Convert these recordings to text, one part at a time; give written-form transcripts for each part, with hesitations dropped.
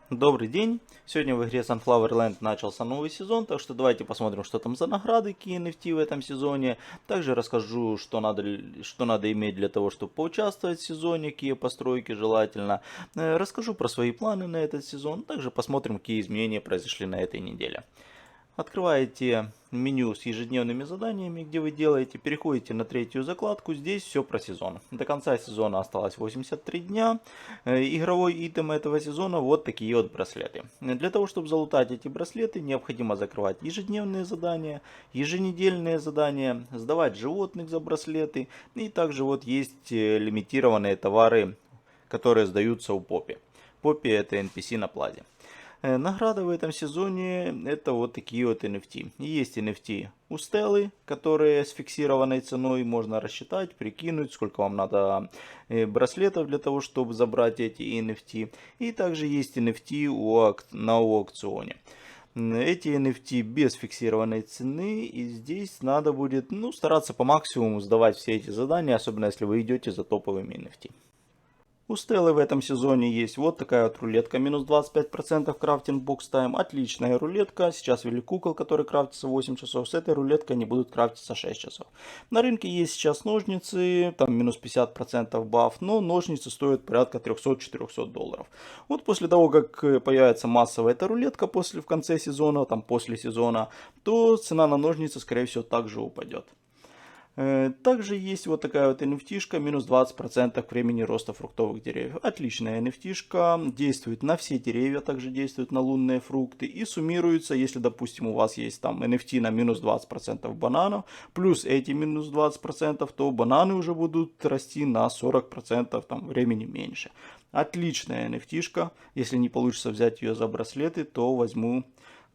Добрый день! Сегодня в игре Sunflower Land начался новый сезон, так что давайте посмотрим, что там за награды, какие NFT в этом сезоне. Также расскажу, что надо иметь для того, чтобы поучаствовать в сезоне, какие постройки желательно. Расскажу про свои планы на этот сезон, также посмотрим, какие изменения произошли на этой неделе. Открываете меню с ежедневными заданиями, где вы делаете, переходите на третью закладку, здесь все про сезон. До конца сезона осталось 83 дня. Игровой итем этого сезона вот такие вот браслеты. Для того, чтобы залутать эти браслеты, необходимо закрывать ежедневные задания, еженедельные задания, сдавать животных за браслеты. И также вот есть лимитированные товары, которые сдаются у Поппи. Поппи это NPC на плазе. Награда в этом сезоне это вот такие вот NFT. Есть NFT у Стеллы, которые с фиксированной ценой, можно рассчитать, прикинуть, сколько вам надо браслетов для того, чтобы забрать эти NFT. И также есть NFT на аукционе. Эти NFT без фиксированной цены, и здесь надо будет стараться по максимуму сдавать все эти задания, особенно если вы идете за топовыми NFT. У Стеллы в этом сезоне есть вот такая вот рулетка, минус 25% крафтинг бокс тайм. Отличная рулетка. Сейчас ввели кукол, который крафтится 8 часов. С этой рулеткой они будут крафтиться 6 часов. На рынке есть сейчас ножницы, там минус 50% баф, но ножницы стоят порядка 300-400 долларов. Вот после того, как появится массовая эта рулетка в конце сезона, там после сезона, то цена на ножницы, скорее всего, также упадет. Также есть вот такая вот NFT-шка, минус 20% к времени роста фруктовых деревьев. Отличная NFT-шка, действует на все деревья, также действует на лунные фрукты и суммируется, если, допустим, у вас есть там NFT на минус 20% бананов, плюс эти минус 20%, то бананы уже будут расти на 40% там, времени меньше. Отличная NFT-шка, если не получится взять ее за браслеты, то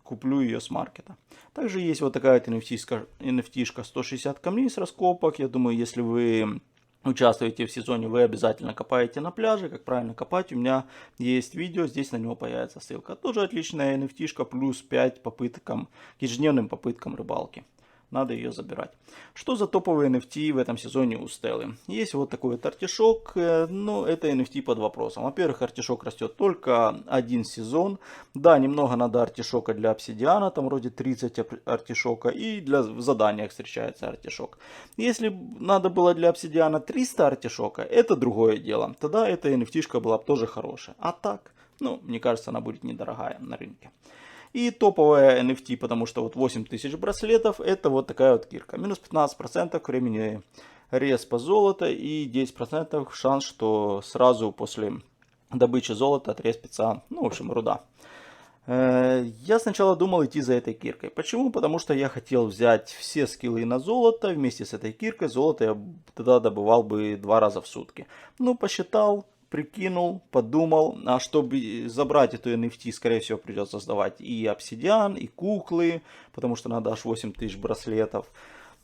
куплю ее с маркета. Также есть вот такая вот NFT-шка 160 камней с раскопок. Я думаю, если вы участвуете в сезоне, вы обязательно копаете на пляже. Как правильно копать, у меня есть видео, здесь на него появится ссылка. Тоже отличная NFT-шка, плюс 5 к ежедневным попыткам рыбалки. Надо ее забирать. Что за топовые NFT в этом сезоне у Стеллы? Есть вот такой вот артишок, но это NFT под вопросом. Во-первых, артишок растет только один сезон. Да, немного надо артишока для обсидиана, там вроде 30 артишока, и в заданиях встречается артишок. Если надо было для обсидиана 300 артишока, это другое дело. Тогда эта NFT была бы тоже хорошая. А так, мне кажется, она будет недорогая на рынке. И топовая NFT, потому что вот 8000 браслетов, это вот такая вот кирка. Минус 15% к времени респа золота и 10% шанс, что сразу после добычи золота отреспится, в общем, руда. Я сначала думал идти за этой киркой. Почему? Потому что я хотел взять все скиллы на золото. Вместе с этой киркой золото я тогда добывал бы 2 раза в сутки. Посчитал, прикинул, подумал, а чтобы забрать эту NFT, скорее всего, придется сдавать и обсидиан, и куклы, потому что надо аж 8000 браслетов.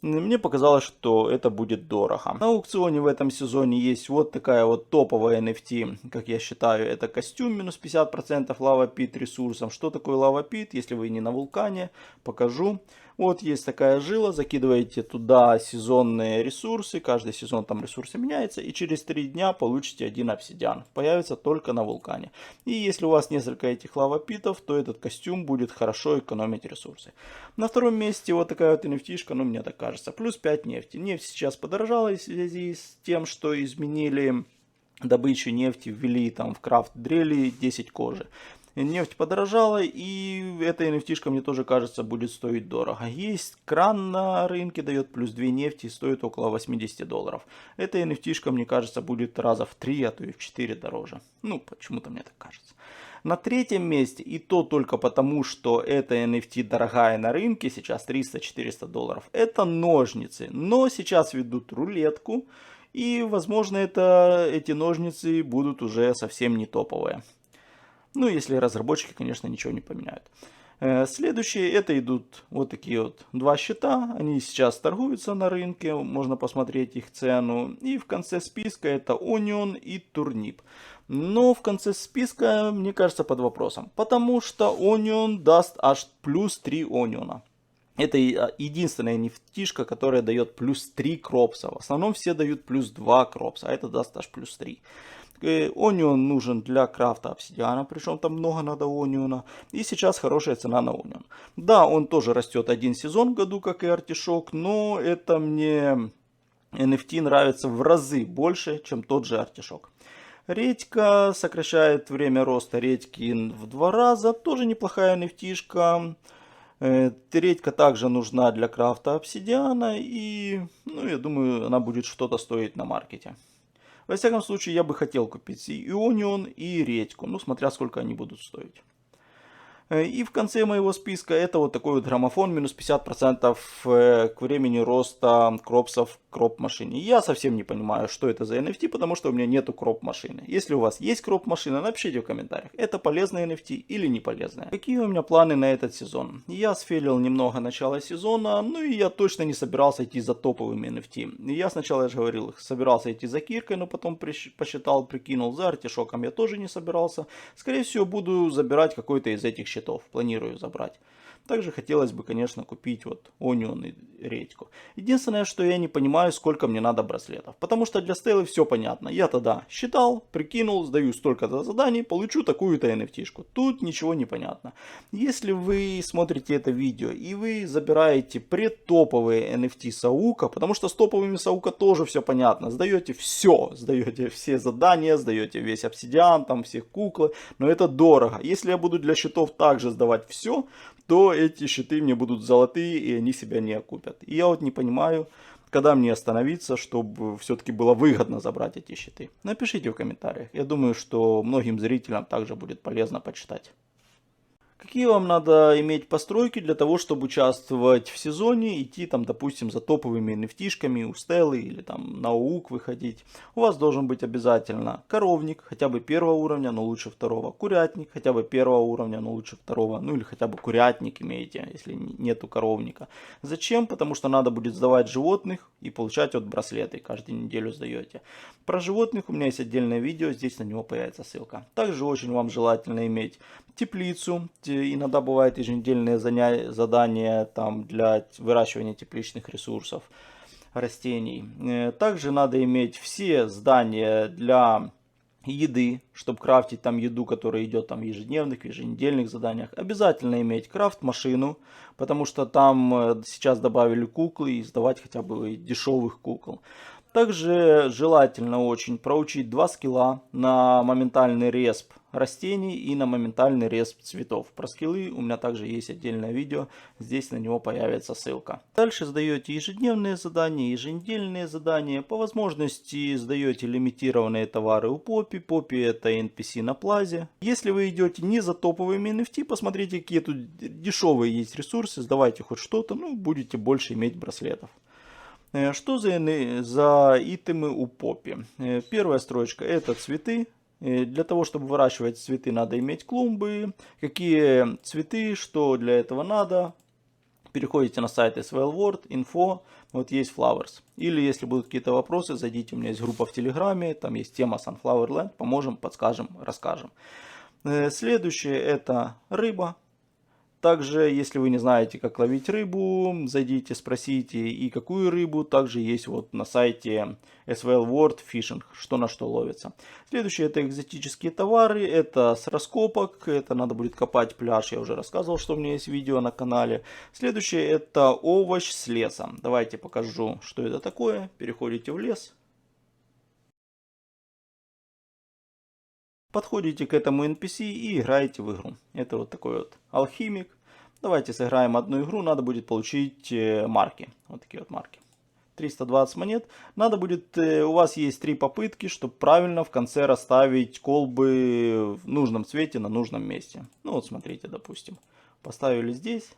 Мне показалось, что это будет дорого. На аукционе в этом сезоне есть вот такая вот топовая NFT, как я считаю, это костюм минус 50% лава-пит ресурсом. Что такое лава-пит, если вы не на вулкане, покажу. Вот есть такая жила, закидываете туда сезонные ресурсы, каждый сезон там ресурсы меняются, и через 3 дня получите один обсидиан. Появится только на вулкане. И если у вас несколько этих лавопитов, то этот костюм будет хорошо экономить ресурсы. На втором месте вот такая вот NFT-шка, мне так кажется, плюс 5 нефти. Нефть сейчас подорожала в связи с тем, что изменили добычу нефти, ввели там в крафт дрели 10 кожи. Нефть подорожала, и эта NFT мне тоже кажется будет стоить дорого. Есть кран на рынке, дает плюс 2 нефти, стоит около 80 долларов. Эта NFT мне кажется будет раза в 3, а то и в 4 дороже. Почему-то мне так кажется. На третьем месте, и то только потому, что эта NFT дорогая на рынке, сейчас 300-400 долларов, это ножницы. Но сейчас ведут рулетку, и возможно эти ножницы будут уже совсем не топовые. Если разработчики, конечно, ничего не поменяют. Следующие, это идут вот такие вот 2 счета. Они сейчас торгуются на рынке, можно посмотреть их цену. И в конце списка это Onion и Turnip. Но в конце списка, мне кажется, под вопросом. Потому что Onion даст аж плюс 3 Onion. Это единственная нефтишка, которая дает плюс 3 кропса. В основном все дают плюс 2 кропса, а это даст аж плюс 3. Онион нужен для крафта обсидиана, причем там много надо ониона. И сейчас хорошая цена на онион. Да, он тоже растет один сезон в году, как и артишок, но это мне NFT нравится в разы больше, чем тот же артишок. Редька сокращает время роста редьки в 2 раза, тоже неплохая NFT-шка. Редька также нужна для крафта обсидиана, и я думаю, она будет что-то стоить на маркете. Во всяком случае, я бы хотел купить и онион, и редьку, смотря сколько они будут стоить. И в конце моего списка это вот такой вот граммофон, минус 50% к времени роста кропсов в кроп-машине. Я совсем не понимаю, что это за NFT, потому что у меня нету кроп-машины. Если у вас есть кроп-машина, напишите в комментариях, это полезная NFT или не полезная. Какие у меня планы на этот сезон? Я сфейлил немного начало сезона, и я точно не собирался идти за топовыми NFT. Я сначала, я же говорил, собирался идти за киркой, но потом посчитал, прикинул, за артишоком я тоже не собирался. Скорее всего, буду забирать какой-то из этих счетов. Планирую забрать. Также хотелось бы, конечно, купить вот онион и редьку. Единственное, что я не понимаю, сколько мне надо браслетов. Потому что для стелы все понятно. Я тогда считал, прикинул, сдаю столько-то заданий, получу такую-то NFT-шку. Тут ничего не понятно. Если вы смотрите это видео и вы забираете предтоповые NFT Саука, потому что с топовыми Саука тоже все понятно. Сдаете все задания, сдаете весь обсидиан, там всех куклы, но это дорого. Если я буду для счетов также сдавать все, то эти щиты мне будут золотые, и они себя не окупят. И я вот не понимаю, когда мне остановиться, чтобы все-таки было выгодно забрать эти щиты. Напишите в комментариях. Я думаю, что многим зрителям также будет полезно почитать. Какие вам надо иметь постройки для того, чтобы участвовать в сезоне, идти там, допустим, за топовыми NFT-шками у Стеллы или там на ОУК выходить? У вас должен быть обязательно коровник, хотя бы 1-го уровня, но лучше 2-го. Курятник, хотя бы 1-го уровня, но лучше 2-го. Или хотя бы курятник имеете, если нету коровника. Зачем? Потому что надо будет сдавать животных и получать вот браслеты. Каждую неделю сдаете. Про животных у меня есть отдельное видео, здесь на него появится ссылка. Также очень вам желательно иметь теплицу. Иногда бывают еженедельные задания там, для выращивания тепличных ресурсов растений. Также надо иметь все здания для еды, чтобы крафтить там еду, которая идет там в ежедневных, в еженедельных заданиях. Обязательно иметь крафт-машину, потому что там сейчас добавили куклы и сдавать хотя бы дешевых кукол. Также желательно очень проучить 2 скилла на моментальный респ растений и на моментальный респ цветов. Про скиллы у меня также есть отдельное видео, здесь на него появится ссылка. Дальше сдаете ежедневные задания, еженедельные задания. По возможности сдаете лимитированные товары у Поппи. Поппи это NPC на плазе. Если вы идете не за топовыми NFT, посмотрите, какие тут дешевые есть ресурсы, сдавайте хоть что-то, будете больше иметь браслетов. Что за итемы у Поппи? Первая строчка это цветы. Для того, чтобы выращивать цветы, надо иметь клумбы. Какие цветы, что для этого надо? Переходите на сайт SVL World, info, вот есть Flowers. Или если будут какие-то вопросы, зайдите, у меня есть группа в Телеграме, там есть тема Sunflower Land, поможем, подскажем, расскажем. Следующее это рыба. Также, если вы не знаете, как ловить рыбу, зайдите, спросите, и какую рыбу. Также есть вот на сайте SVL World Fishing, что на что ловится. Следующее это экзотические товары, это с раскопок, это надо будет копать пляж, я уже рассказывал, что у меня есть видео на канале. Следующее это овощ с леса. Давайте покажу, что это такое. Переходите в лес. Подходите к этому NPC и играете в игру. Это вот такой вот алхимик. Давайте сыграем одну игру, надо будет получить марки. Вот такие вот марки. 320 монет. Надо будет, у вас есть 3 попытки, чтобы правильно в конце расставить колбы в нужном цвете на нужном месте. Вот смотрите, допустим. Поставили здесь.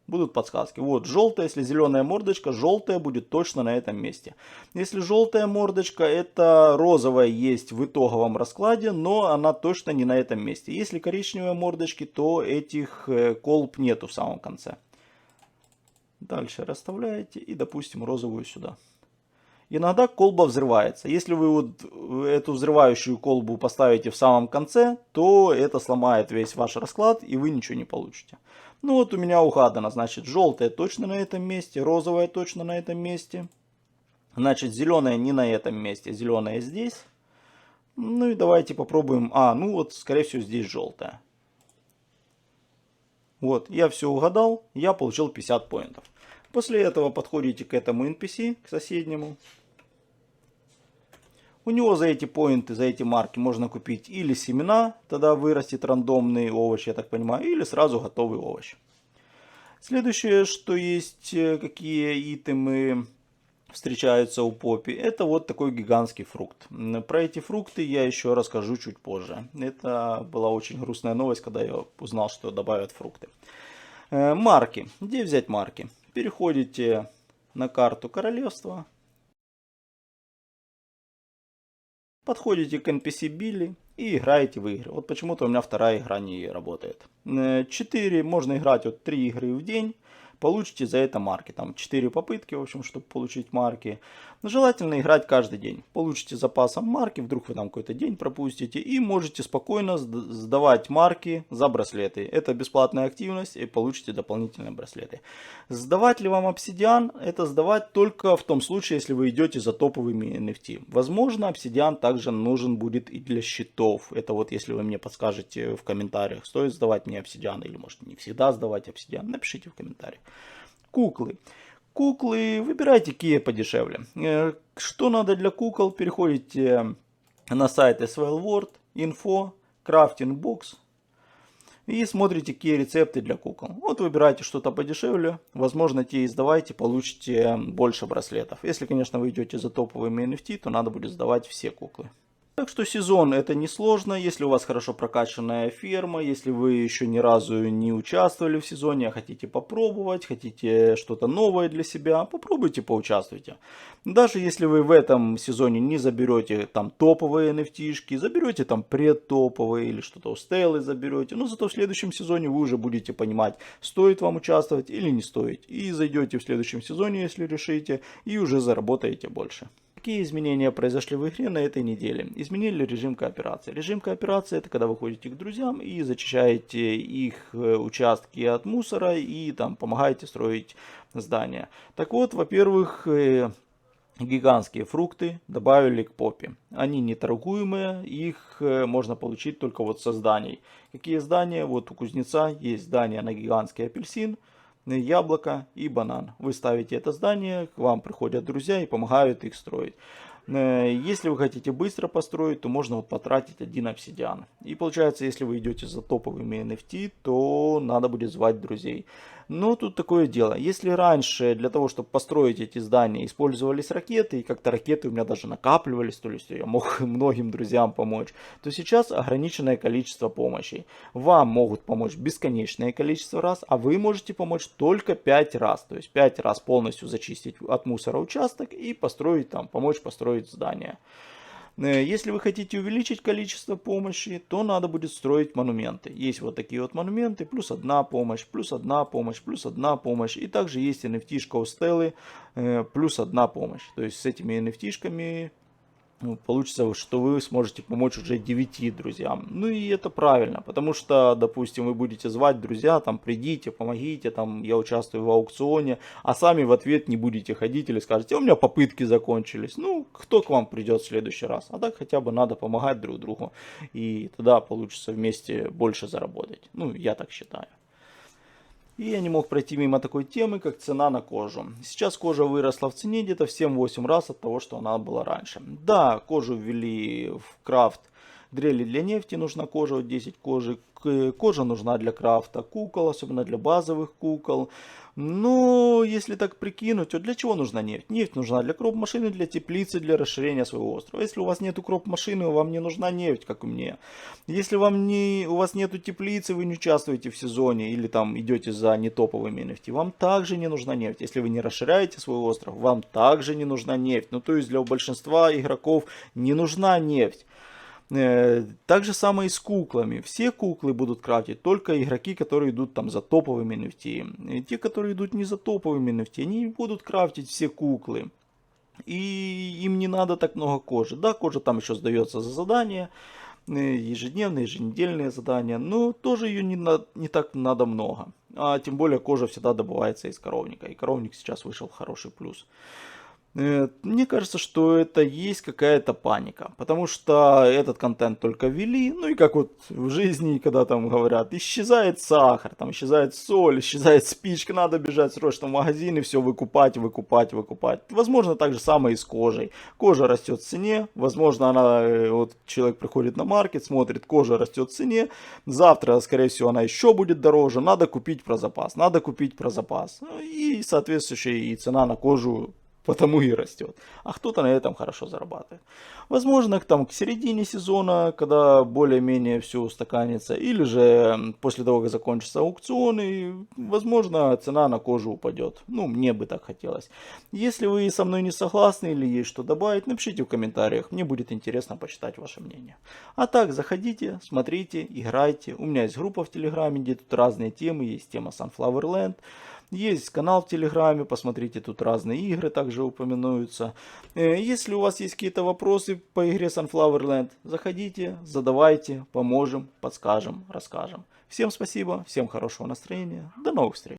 Будут подсказки. Вот желтая, если зеленая мордочка, желтая будет точно на этом месте. Если желтая мордочка, это розовая есть в итоговом раскладе, но она точно не на этом месте. Если коричневые мордочки, то этих колб нету в самом конце. Дальше расставляете и, допустим, розовую сюда. Иногда колба взрывается. Если вы вот эту взрывающую колбу поставите в самом конце, то это сломает весь ваш расклад и вы ничего не получите. Вот у меня угадано, значит, желтая точно на этом месте, розовая точно на этом месте. Значит, зеленая не на этом месте, зеленая здесь. Ну и давайте попробуем. Ну вот, скорее всего, здесь желтая. Вот, я все угадал, я получил 50 поинтов. После этого подходите к этому NPC, к соседнему. У него за эти поинты, за эти марки можно купить или семена, тогда вырастет рандомный овощ, я так понимаю, или сразу готовый овощ. Следующее, что есть, какие итемы встречаются у Поппи, это вот такой гигантский фрукт. Про эти фрукты я еще расскажу чуть позже. Это была очень грустная новость, когда я узнал, что добавят фрукты. Марки. Где взять марки? Переходите на карту королевства. Подходите к NPC Билли и играете в игры. Вот почему-то у меня вторая игра не работает. 4, можно играть вот 3 игры в день. Получите за это марки. Там 4 попытки, в общем, чтобы получить марки. Но желательно играть каждый день. Получите запасом марки, вдруг вы там какой-то день пропустите. И можете спокойно сдавать марки за браслеты. Это бесплатная активность и получите дополнительные браслеты. Сдавать ли вам обсидиан? Это сдавать только в том случае, если вы идете за топовыми NFT. Возможно, обсидиан также нужен будет и для счетов. Это вот если вы мне подскажете в комментариях, стоит сдавать мне обсидиан или может не всегда сдавать обсидиан. Напишите в комментариях. Куклы. Куклы выбирайте какие подешевле. Что надо для кукол? Переходите на сайт SVL World, Info, Crafting Box и смотрите, какие рецепты для кукол. Вот выбирайте что-то подешевле. Возможно, те и сдавайте, получите больше браслетов. Если, конечно, вы идете за топовыми NFT, то надо будет сдавать все куклы. Так что сезон это несложно, если у вас хорошо прокачанная ферма, если вы еще ни разу не участвовали в сезоне, а хотите попробовать, хотите что-то новое для себя, попробуйте, поучаствуйте. Даже если вы в этом сезоне не заберете там топовые NFT-шки, заберете там предтоповые или что-то у Стеллы заберете, но зато в следующем сезоне вы уже будете понимать, стоит вам участвовать или не стоит. И зайдете в следующем сезоне, если решите, и уже заработаете больше. Какие изменения произошли в игре на этой неделе? Изменили режим кооперации. Режим кооперации это когда вы ходите к друзьям и зачищаете их участки от мусора и там помогаете строить здания. Так вот, во-первых, гигантские фрукты добавили к Поппи. Они не торгуемые, их можно получить только вот со зданий. Какие здания? Вот у кузнеца есть здание на гигантский апельсин, яблоко и банан. Вы ставите это здание, к вам приходят друзья и помогают их строить. Если вы хотите быстро построить, то можно вот потратить 1 обсидиан. И получается, если вы идете за топовыми NFT, то надо будет звать друзей. Но тут такое дело. Если раньше для того, чтобы построить эти здания, использовались ракеты, и как-то ракеты у меня даже накапливались, то есть я мог многим друзьям помочь, то сейчас ограниченное количество помощи. Вам могут помочь бесконечное количество раз, а вы можете помочь только 5 раз. То есть 5 раз полностью зачистить от мусора участок и построить там, помочь построить здание. Если вы хотите увеличить количество помощи, то надо будет строить монументы. Есть вот такие вот монументы, плюс 1 помощь, плюс 1 помощь, плюс 1 помощь. И также есть NFT-шка у Стеллы, плюс 1 помощь. То есть с этими NFT-шками получится, что вы сможете помочь уже 9 друзьям. Ну и это правильно, потому что, допустим, вы будете звать друзья, там, придите, помогите, там, я участвую в аукционе, а сами в ответ не будете ходить или скажете, у меня попытки закончились. Ну, кто к вам придет в следующий раз? А так хотя бы надо помогать друг другу, и тогда получится вместе больше заработать. Ну, я так считаю. И я не мог пройти мимо такой темы, как цена на кожу. Сейчас кожа выросла в цене где-то в 7-8 раз от того, что она была раньше. Да, кожу ввели в крафт. Дрели для нефти нужна кожа, вот 10 кожи. Кожа нужна для крафта кукол, особенно для базовых кукол. Но если так прикинуть, то для чего нужна нефть? Нефть нужна для кроп-машины, для теплицы, для расширения своего острова. Если у вас нету кроп-машины, вам не нужна нефть, как и мне. Если у вас нету теплицы, вы не участвуете в сезоне или там идете за нетоповыми NFT, вам также не нужна нефть. Если вы не расширяете свой остров, вам также не нужна нефть. Ну то есть для большинства игроков не нужна нефть. Так же самое и с куклами. Все куклы будут крафтить только игроки, которые идут там за топовыми NFT. И те, которые идут не за топовыми NFT, они не будут крафтить все куклы. И им не надо так много кожи. Да, кожа там еще сдается за задания. Ежедневные, еженедельные задания. Но тоже ее не так надо много. А тем более кожа всегда добывается из коровника. И коровник сейчас вышел в хороший плюс. Мне кажется, что это есть какая-то паника, потому что этот контент только ввели, ну и как вот в жизни, когда там говорят, исчезает сахар, там исчезает соль, исчезает спичка, надо бежать срочно в магазин и все выкупать, выкупать, выкупать. Возможно, так же самое и с кожей. Кожа растет в цене, возможно, вот человек приходит на маркет, смотрит, кожа растет в цене, завтра, скорее всего, она еще будет дороже, надо купить про запас, надо купить про запас. Ну, и соответствующая и цена на кожу потому и растет. А кто-то на этом хорошо зарабатывает. Возможно, там к середине сезона, когда более-менее все устаканится, или же после того, как закончатся аукционы, возможно, цена на кожу упадет. Ну, мне бы так хотелось. Если вы со мной не согласны или есть что добавить, напишите в комментариях. Мне будет интересно почитать ваше мнение. А так, заходите, смотрите, играйте. У меня есть группа в Телеграме, где тут разные темы. Есть тема Sunflower Land. Есть канал в Телеграме, посмотрите, тут разные игры также упоминаются. Если у вас есть какие-то вопросы по игре Sunflower Land, заходите, задавайте, поможем, подскажем, расскажем. Всем спасибо, всем хорошего настроения, до новых встреч.